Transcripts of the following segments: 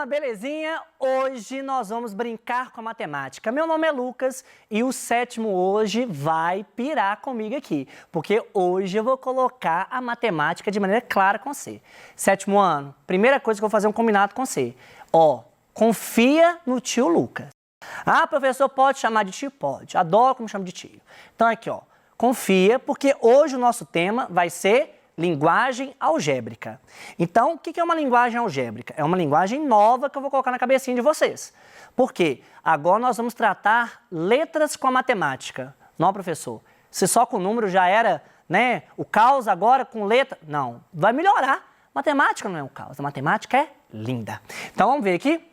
turma, belezinha? Hoje nós vamos brincar com a matemática. Meu nome é Lucas e o sétimo hoje vai pirar comigo aqui, porque hoje eu vou colocar a matemática de maneira clara com você. Sétimo ano, primeira coisa que eu vou fazer um combinado com você. Confia no tio Lucas. Ah, professor, pode chamar de tio? Pode. Adoro como chama de tio. Então aqui, confia, porque hoje o nosso tema vai ser linguagem algébrica. Então, o que é uma linguagem algébrica? É uma linguagem nova que eu vou colocar na cabecinha de vocês. Por quê? Agora nós vamos tratar letras com a matemática. Não, professor, se só com número já era, né, o caos, agora com letra... Não, vai melhorar. Matemática não é um caos, a matemática é linda. Então, vamos ver aqui.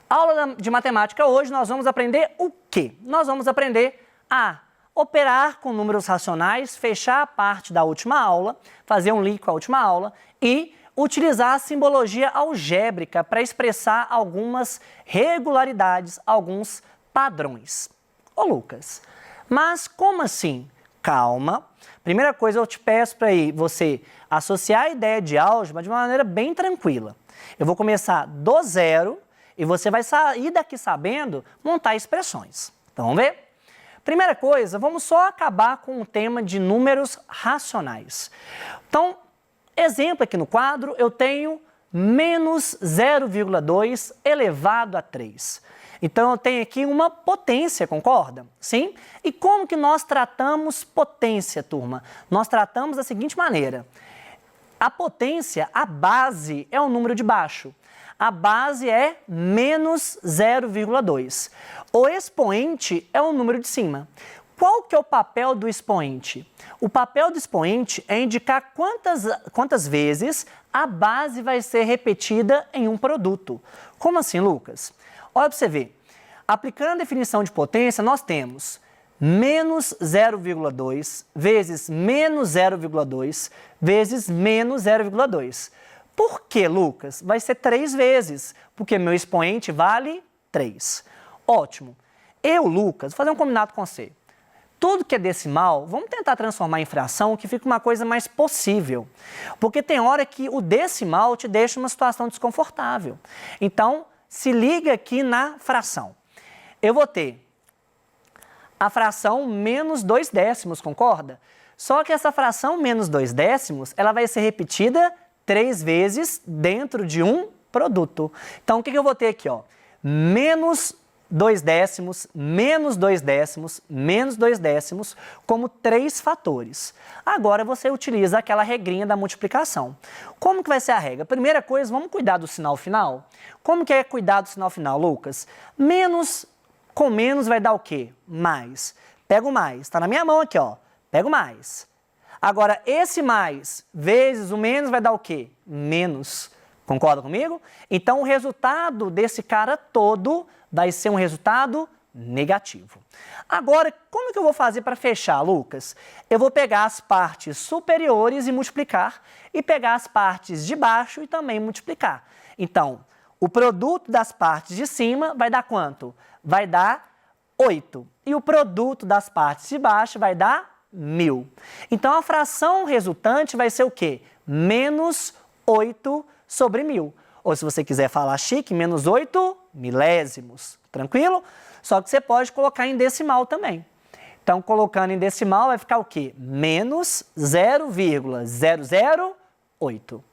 Aula de matemática hoje, nós vamos aprender o quê? Nós vamos aprender a operar com números racionais, fechar a parte da última aula, fazer um link com a última aula e utilizar a simbologia algébrica para expressar algumas regularidades, alguns padrões. Ô Lucas, mas como assim? Calma. Primeira coisa, eu te peço para você associar a ideia de álgebra de uma maneira bem tranquila. Eu vou começar do zero e você vai sair daqui sabendo montar expressões. Então, vamos ver? Primeira coisa, vamos só acabar com o tema de números racionais. Então, exemplo aqui no quadro, eu tenho menos 0,2 elevado a 3. Então, eu tenho aqui uma potência, concorda? Sim? E como que nós tratamos potência, turma? Nós tratamos da seguinte maneira. A potência, a base, é o número de baixo. A base é menos 0,2. O expoente é o número de cima. Qual que é o papel do expoente? O papel do expoente é indicar quantas vezes a base vai ser repetida em um produto. Como assim, Lucas? Olha para você ver. Aplicando a definição de potência, nós temos menos 0,2 vezes menos 0,2 vezes menos 0,2. Por que, Lucas? Vai ser 3 vezes, porque meu expoente vale 3. Ótimo. Eu, Lucas, vou fazer um combinado com você. Tudo que é decimal, vamos tentar transformar em fração, que fica uma coisa mais possível. Porque tem hora que o decimal te deixa numa situação desconfortável. Então, se liga aqui na fração. Eu vou ter a fração menos 2 décimos, concorda? Só que essa fração menos 2 décimos, ela vai ser repetida 3 vezes dentro de um produto. Então, o que eu vou ter aqui? Menos 2 décimos, menos 2 décimos, menos 2 décimos, como 3 fatores. Agora, você utiliza aquela regrinha da multiplicação. Como que vai ser a regra? Primeira coisa, vamos cuidar do sinal final? Como que é cuidar do sinal final, Lucas? Menos com menos vai dar o quê? Mais. Pega o mais. Está na minha mão aqui, Pega o mais. Agora, esse mais vezes o menos vai dar o quê? Menos. Concorda comigo? Então, o resultado desse cara todo vai ser um resultado negativo. Agora, como que eu vou fazer para fechar, Lucas? Eu vou pegar as partes superiores e multiplicar, e pegar as partes de baixo e também multiplicar. Então, o produto das partes de cima vai dar quanto? Vai dar 8. E o produto das partes de baixo vai dar 1000. Então, a fração resultante vai ser o quê? Menos 8 sobre 1000. Ou, se você quiser falar chique, menos 8 milésimos. Tranquilo? Só que você pode colocar em decimal também. Então, colocando em decimal, vai ficar o quê? Menos 0,008.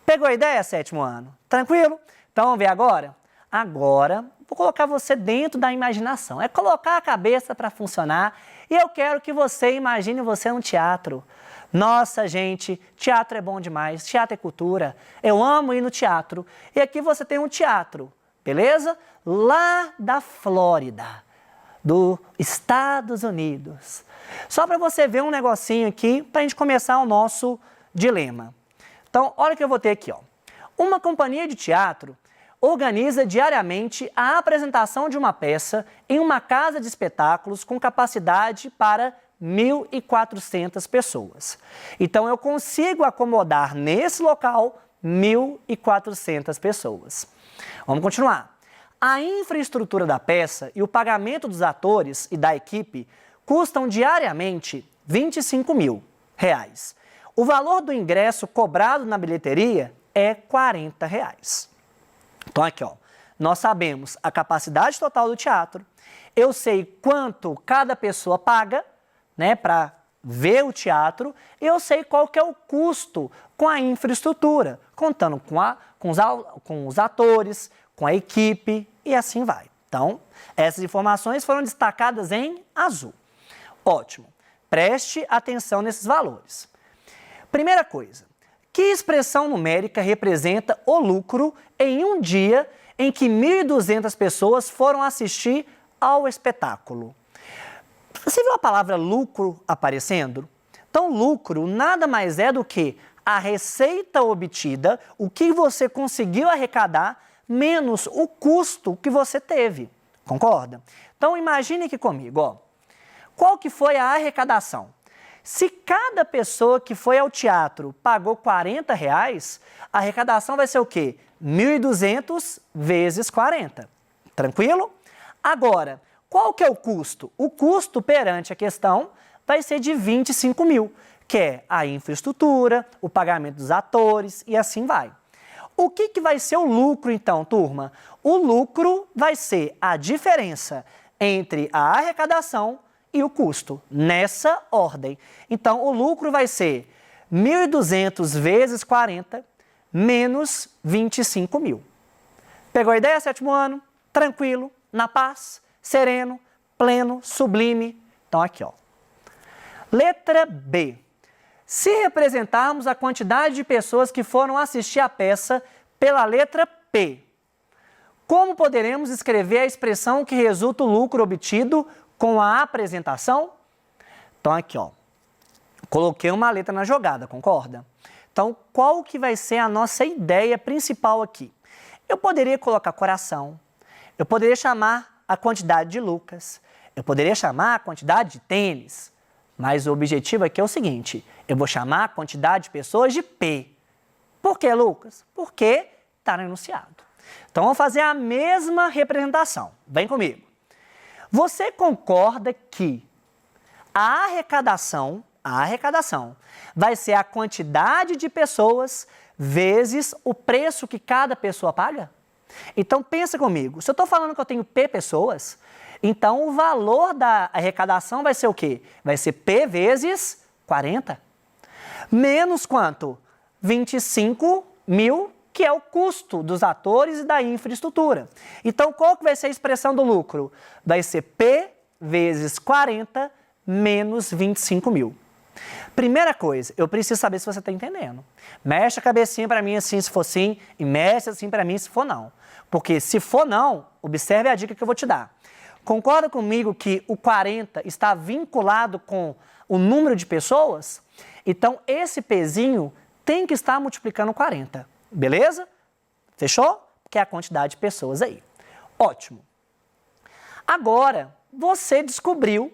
Pegou a ideia, sétimo ano? Tranquilo? Então, vamos ver agora? Agora, vou colocar você dentro da imaginação. É colocar a cabeça para funcionar. E eu quero que você imagine você num teatro. Nossa, gente, teatro é bom demais, teatro é cultura. Eu amo ir no teatro. E aqui você tem um teatro, beleza? Lá da Flórida, dos Estados Unidos. Só para você ver um negocinho aqui, para a gente começar o nosso dilema. Então, olha o que eu vou ter aqui, Uma companhia de teatro organiza diariamente a apresentação de uma peça em uma casa de espetáculos com capacidade para 1.400 pessoas. Então, eu consigo acomodar nesse local 1.400 pessoas. Vamos continuar. A infraestrutura da peça e o pagamento dos atores e da equipe custam diariamente R$25.000. O valor do ingresso cobrado na bilheteria é R$40. Então, aqui, ó, nós sabemos a capacidade total do teatro, eu sei quanto cada pessoa paga, né, para ver o teatro, e eu sei qual que é o custo com a infraestrutura, contando com os atores, com a equipe e assim vai. Então, essas informações foram destacadas em azul. Ótimo. Preste atenção nesses valores. Primeira coisa, que expressão numérica representa o lucro em um dia em que 1.200 pessoas foram assistir ao espetáculo? Você viu a palavra lucro aparecendo? Então, lucro nada mais é do que a receita obtida, o que você conseguiu arrecadar, menos o custo que você teve. Concorda? Então, imagine aqui comigo, ó. Qual que foi a arrecadação? Se cada pessoa que foi ao teatro pagou R$40, a arrecadação vai ser o quê? 1.200 vezes 40. Tranquilo? Agora, qual que é o custo? O custo perante a questão vai ser de 25 mil, que é a infraestrutura, o pagamento dos atores e assim vai. O que vai ser o lucro então, turma? O lucro vai ser a diferença entre a arrecadação e o custo, nessa ordem. Então, o lucro vai ser 1.200 vezes 40 menos 25 mil. Pegou a ideia, sétimo ano? Tranquilo, na paz, sereno, pleno, sublime. Então, aqui, ó. Letra B. Se representarmos a quantidade de pessoas que foram assistir a peça pela letra P, como poderemos escrever a expressão que resulta o lucro obtido com a apresentação? Então, aqui, ó, coloquei uma letra na jogada, concorda? Então, qual que vai ser a nossa ideia principal aqui? Eu poderia colocar coração, eu poderia chamar a quantidade de Lucas, eu poderia chamar a quantidade de tênis, mas o objetivo aqui é o seguinte, eu vou chamar a quantidade de pessoas de P. Por que, Lucas? Porque está no enunciado. Então, vamos fazer a mesma representação. Vem comigo. Você concorda que a arrecadação vai ser a quantidade de pessoas vezes o preço que cada pessoa paga? Então, pensa comigo. Se eu estou falando que eu tenho P pessoas, então o valor da arrecadação vai ser o quê? Vai ser P vezes 40. Menos quanto? 25 mil, que é o custo dos atores e da infraestrutura. Então, qual que vai ser a expressão do lucro? Vai ser P vezes 40 menos 25 mil. Primeira coisa, eu preciso saber se você está entendendo. Mexe a cabecinha para mim assim se for sim, e mexe assim para mim se for não. Porque se for não, observe a dica que eu vou te dar. Concorda comigo que o 40 está vinculado com o número de pessoas? Então, esse pezinho tem que estar multiplicando 40. Beleza? Fechou? Que é a quantidade de pessoas aí. Ótimo. Agora, você descobriu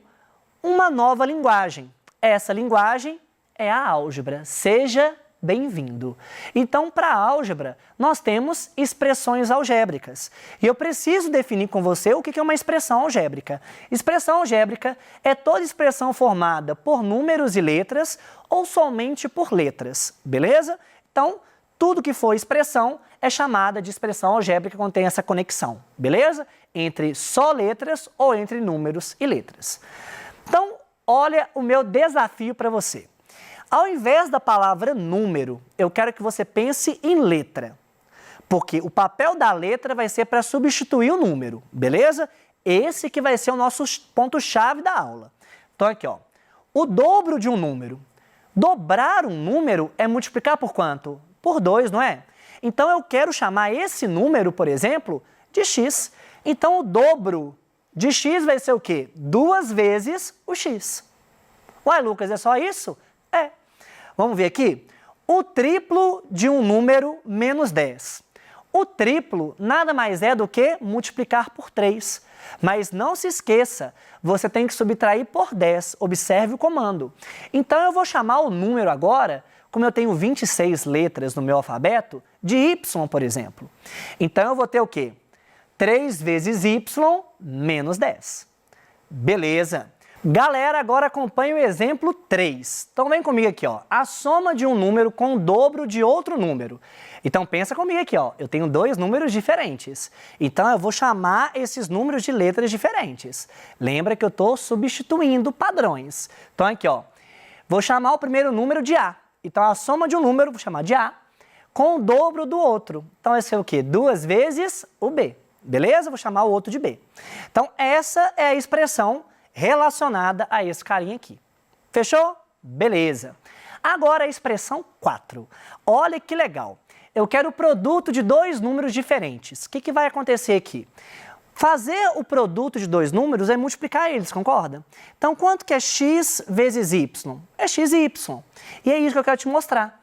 uma nova linguagem. Essa linguagem é a álgebra. Seja bem-vindo. Então, para a álgebra, nós temos expressões algébricas. E eu preciso definir com você o que é uma expressão algébrica. Expressão algébrica é toda expressão formada por números e letras ou somente por letras. Beleza? Então, tudo que for expressão é chamada de expressão algébrica quando tem essa conexão, beleza? Entre só letras ou entre números e letras. Então, olha o meu desafio para você. Ao invés da palavra número, eu quero que você pense em letra. Porque o papel da letra vai ser para substituir o número, beleza? Esse que vai ser o nosso ponto-chave da aula. Então, aqui, ó. O dobro de um número. Dobrar um número é multiplicar por quanto? Por 2, não é? Então, eu quero chamar esse número, por exemplo, de x. Então, o dobro de x vai ser o quê? 2 vezes o x. Uai, Lucas, é só isso? É. Vamos ver aqui? O triplo de um número menos 10. O triplo nada mais é do que multiplicar por 3. Mas não se esqueça, você tem que subtrair por 10. Observe o comando. Então, eu vou chamar o número agora, como eu tenho 26 letras no meu alfabeto, de y, por exemplo. Então, eu vou ter o quê? 3 vezes y menos 10. Beleza. Galera, agora acompanhe o exemplo 3. Então vem comigo aqui, ó. A soma de um número com o dobro de outro número. Então pensa comigo aqui, ó. Eu tenho dois números diferentes. Então eu vou chamar esses números de letras diferentes. Lembra que eu estou substituindo padrões. Então aqui, ó. Vou chamar o primeiro número de A. Então a soma de um número, vou chamar de A, com o dobro do outro. Então esse é o quê? 2 vezes o B. Beleza? Vou chamar o outro de B. Então essa é a expressão relacionada a esse carinha aqui. Fechou? Beleza. Agora a expressão 4. Olha que legal. Eu quero o produto de dois números diferentes. O que vai acontecer aqui? Fazer o produto de dois números é multiplicar eles, concorda? Então, quanto que é x vezes y? É xy. E é isso que eu quero te mostrar.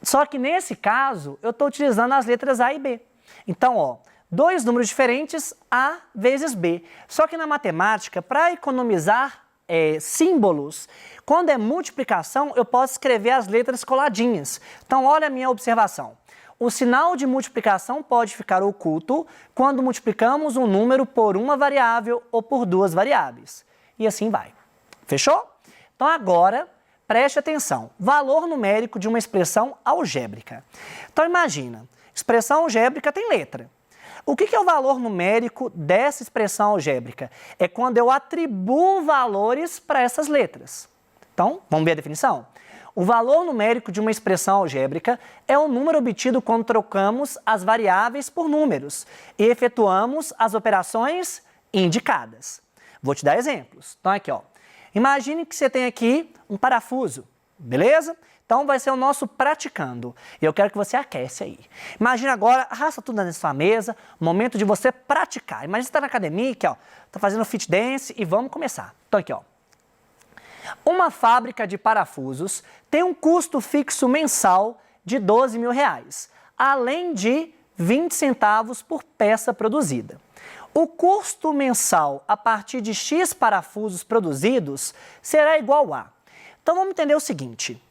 Só que nesse caso, eu estou utilizando as letras A e B. Então, ó, dois números diferentes, A vezes B. Só que na matemática, para economizar símbolos, quando é multiplicação, eu posso escrever as letras coladinhas. Então, olha a minha observação. O sinal de multiplicação pode ficar oculto quando multiplicamos um número por uma variável ou por duas variáveis. E assim vai. Fechou? Então, agora, preste atenção. Valor numérico de uma expressão algébrica. Então, imagina, expressão algébrica tem letra. O que é o valor numérico dessa expressão algébrica? É quando eu atribuo valores para essas letras. Então, vamos ver a definição? O valor numérico de uma expressão algébrica é o número obtido quando trocamos as variáveis por números e efetuamos as operações indicadas. Vou te dar exemplos. Então, aqui, ó. Imagine que você tem aqui um parafuso, beleza? Então, vai ser o nosso praticando. E eu quero que você aquece aí. Imagina agora, arrasta tudo na sua mesa, momento de você praticar. Imagina você está na academia, aqui, ó, tá fazendo fit dance e vamos começar. Então, aqui, ó. Uma fábrica de parafusos tem um custo fixo mensal de R$12.000, além de 20 centavos por peça produzida. O custo mensal a partir de X parafusos produzidos será igual a... Então, vamos entender o seguinte.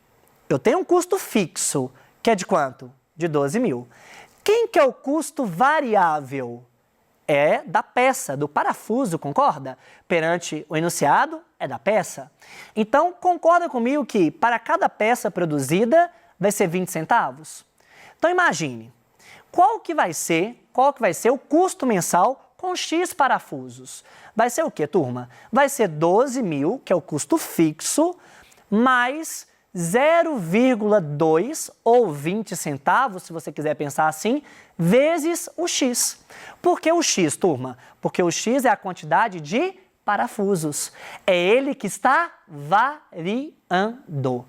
Eu tenho um custo fixo, que é de quanto? De 12.000. Quem que é o custo variável? É da peça, do parafuso, concorda? Perante o enunciado, é da peça. Então, concorda comigo que para cada peça produzida vai ser 20 centavos? Então, imagine, qual que vai ser o custo mensal com X parafusos? Vai ser o quê, turma? Vai ser 12.000, que é o custo fixo, mais 0,2 ou 20 centavos, se você quiser pensar assim, vezes o X. Por que o X, turma? Porque o X é a quantidade de parafusos. É ele que está variando.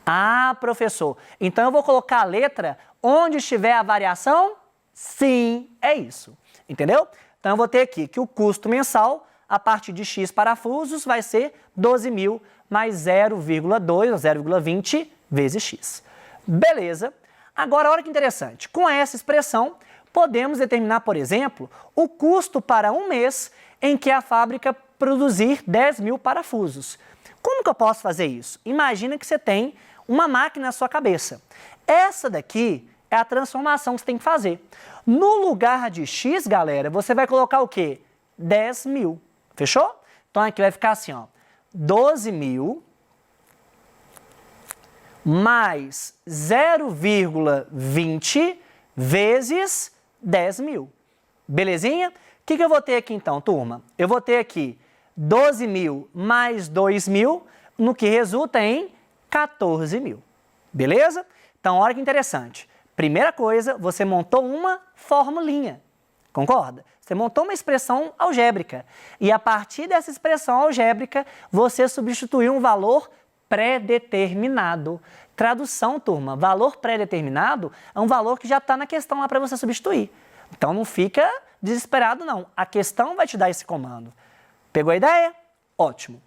Ah, professor, então eu vou colocar a letra onde estiver a variação? Sim, é isso. Entendeu? Então eu vou ter aqui que o custo mensal a partir de X parafusos vai ser 12.000 mais 0,2 ou 0,20 vezes X. Beleza. Agora, olha que interessante. Com essa expressão, podemos determinar, por exemplo, o custo para um mês em que a fábrica produzir 10.000 parafusos. Como que eu posso fazer isso? Imagina que você tem uma máquina na sua cabeça. Essa daqui é a transformação que você tem que fazer. No lugar de X, galera, você vai colocar o quê? 10.000. Fechou? Então, aqui vai ficar assim, ó. 12.000 mais 0,20 vezes 10.000. Belezinha? O que eu vou ter aqui então, turma? Eu vou ter aqui 12.000 mais 2.000, no que resulta em 14.000. Beleza? Então, olha que interessante. Primeira coisa, você montou uma formulinha. Concorda? Você montou uma expressão algébrica e a partir dessa expressão algébrica você substituiu um valor pré-determinado. Tradução, turma, valor pré-determinado é um valor que já está na questão lá para você substituir. Então não fica desesperado não, a questão vai te dar esse comando. Pegou a ideia? Ótimo.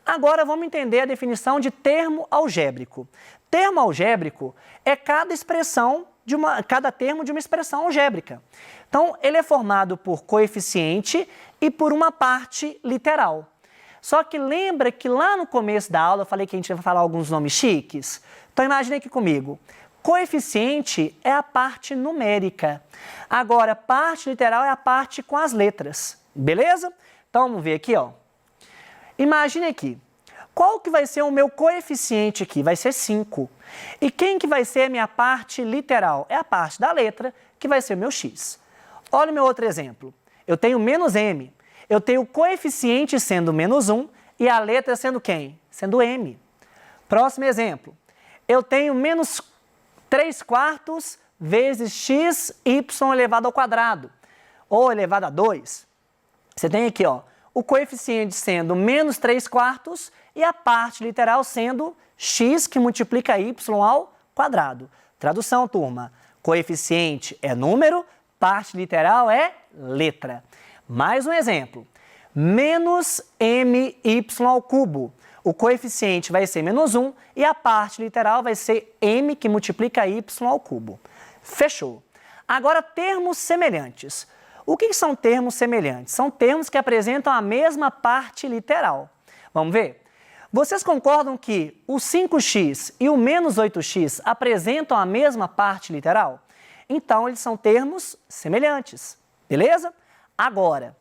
Agora vamos entender a definição de termo algébrico. Termo algébrico é cada termo de uma expressão algébrica. Então, ele é formado por coeficiente e por uma parte literal. Só que lembra que lá no começo da aula eu falei que a gente vai falar alguns nomes chiques? Então, imagine aqui comigo. Coeficiente é a parte numérica. Agora, parte literal é a parte com as letras. Beleza? Então, vamos ver aqui, ó. Imagine aqui, qual que vai ser o meu coeficiente aqui? Vai ser 5. E quem que vai ser a minha parte literal? É a parte da letra, que vai ser o meu x. Olha o meu outro exemplo. Eu tenho menos m. Eu tenho o coeficiente sendo menos 1 e a letra sendo quem? Sendo m. Próximo exemplo. Eu tenho menos 3/4 vezes x, y elevado ao quadrado, ou elevado a 2. Você tem aqui, ó, o coeficiente sendo menos 3/4 e a parte literal sendo x que multiplica y ao quadrado. Tradução, turma. Coeficiente é número, parte literal é letra. Mais um exemplo. Menos my ao cubo. O coeficiente vai ser menos 1 e a parte literal vai ser m que multiplica y ao cubo. Fechou. Agora, termos semelhantes. O que são termos semelhantes? São termos que apresentam a mesma parte literal. Vamos ver? Vocês concordam que o 5x e o menos 8x apresentam a mesma parte literal? Então, eles são termos semelhantes. Beleza? Agora,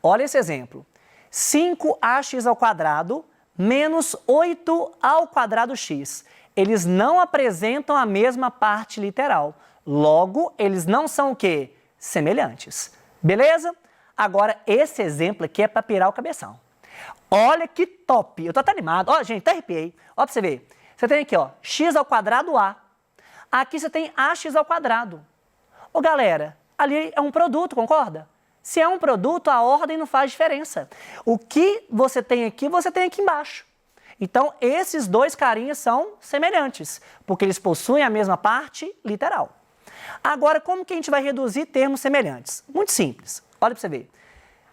olha esse exemplo. 5ax ao quadrado menos 8 ao quadrado x. Eles não apresentam a mesma parte literal. Logo, eles não são o quê? Semelhantes. Beleza? Agora, esse exemplo aqui é para pirar o cabeção. Olha que top! Eu tô até animado. Ó, gente, até arrepiei. Ó, pra você ver. Você tem aqui, ó, x ao quadrado a. Aqui você tem ax ao quadrado. Ô, galera, ali é um produto, concorda? Se é um produto, a ordem não faz diferença. O que você tem aqui embaixo. Então, esses dois carinhas são semelhantes, porque eles possuem a mesma parte literal. Agora, como que a gente vai reduzir termos semelhantes? Muito simples. Olha para você ver.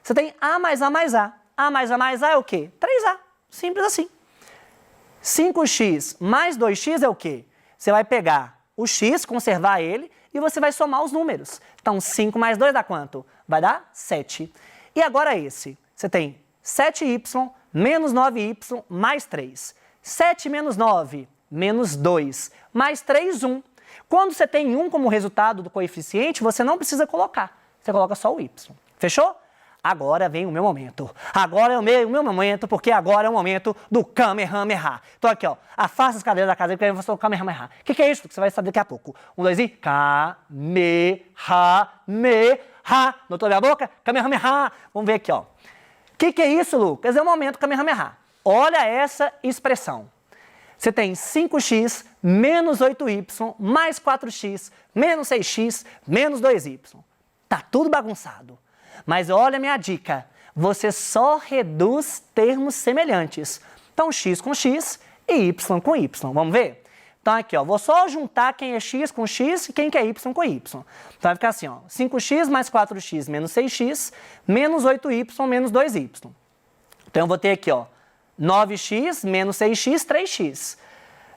Você tem a mais a mais a. A mais a mais a é o quê? 3a. Simples assim. 5x mais 2x é o quê? Você vai pegar o x, conservar ele, e você vai somar os números. Então, 5 mais 2 dá quanto? Vai dar 7. E agora esse. Você tem 7y menos 9y mais 3. 7 menos 9, menos 2, mais 3, 1. Quando você tem 1 como resultado do coeficiente, você não precisa colocar. Você coloca só o y. Fechou? Agora vem o meu momento. Agora é o meu momento, porque agora é o momento do Kamehameha. Então aqui, ó, afasta as cadeiras da casa e eu faço o Kamehameha. O que é isso? Que você vai saber daqui a pouco. 1, 2 e... Kamehameha. Notou minha boca? Kamehameha. Vamos ver aqui, ó. O que é isso, Lucas? É o momento Kamehameha. Olha essa expressão. Você tem 5x menos 8y mais 4x menos 6x menos 2y. Tá tudo bagunçado. Mas olha a minha dica, você só reduz termos semelhantes. Então, x com x e y com y. Vamos ver? Então, aqui, ó, vou só juntar quem é x com x e quem que é y com y. Então, vai ficar assim, ó, 5x mais 4x menos 6x menos 8y menos 2y. Então, eu vou ter aqui, ó, 9x menos 6x, 3x.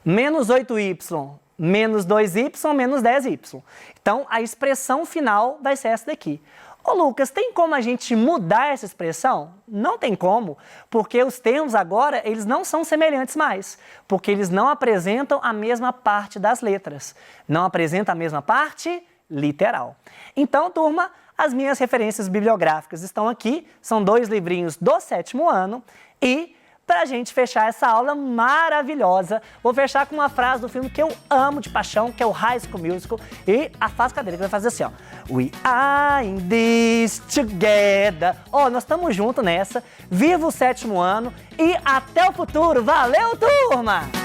Menos 8y menos 2y menos 10y. Então, a expressão final vai ser essa daqui. Ô Lucas, tem como a gente mudar essa expressão? Não tem como, porque os termos agora, eles não são semelhantes mais, porque eles não apresentam a mesma parte das letras, não apresentam a mesma parte literal. Então, turma, as minhas referências bibliográficas estão aqui, são 2 livrinhos do 7º ano e... Para a gente fechar essa aula maravilhosa, vou fechar com uma frase do filme que eu amo de paixão, que é o High School Musical. E afasta a cadeira, que vai fazer assim, ó. We are in this together. Ó, nós estamos juntos nessa. Viva o 7º ano e até o futuro. Valeu, turma!